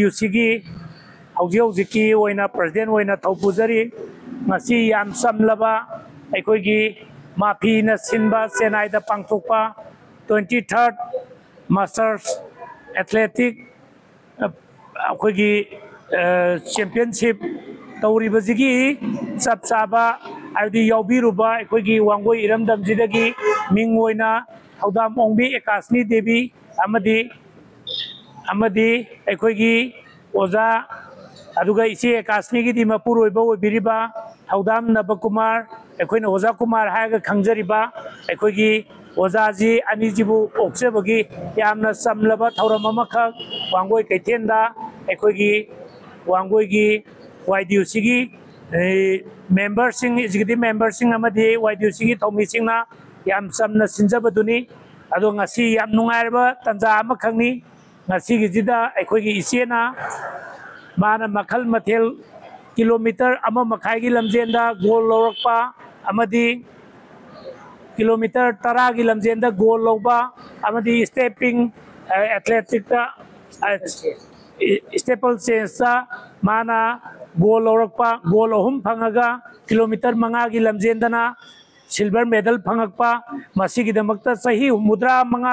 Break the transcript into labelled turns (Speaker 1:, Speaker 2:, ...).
Speaker 1: यूसीगी हौजिकी president होइना थौपुजरी ngasi yam samlaba aikoigi mafi na sinba Chennai da pangthokpa 23rd Masters Athletic aikoigi championship tawribajigi chapchaba aidi yaubiruba aikoigi wangoi iramdamjidagi mingwoina thaudam ongbi Ekasni Devi amadi aikoigi oza aduga isi Ekasni gi di mapuroiba oibiriba Haudam Nabakumar, Equin Oza Kumar Haga Kangjariba, Equigi Ozaji, Anijibu, Oksebagi, Yamna Samlaba, Tauramamaka, Wangoi Ketenda, Equigi, Wangoigi, Waidiusigi, membersing, executive membersing Amadi, Waidiusigi, Tomisina, Yam Samna Sinjabaduni, Adongasi, Yam Nungarba, Tanza Makani, Nasigi Zida, Equigi Isiena, Mana Makal Matel. Kilometre मखाई की लमजेंदा goal लौरक्पा अमदी kilometre 10 की लमजेंदा goal लौबा अमदी stepping athletic staple change माना गोल लौरक्पा गोल अहुम फंगगा किलोमीटर 5 की लमजेंदना सिल्वर मेडल फंगक्पा मसीगिदमक्ता सही 35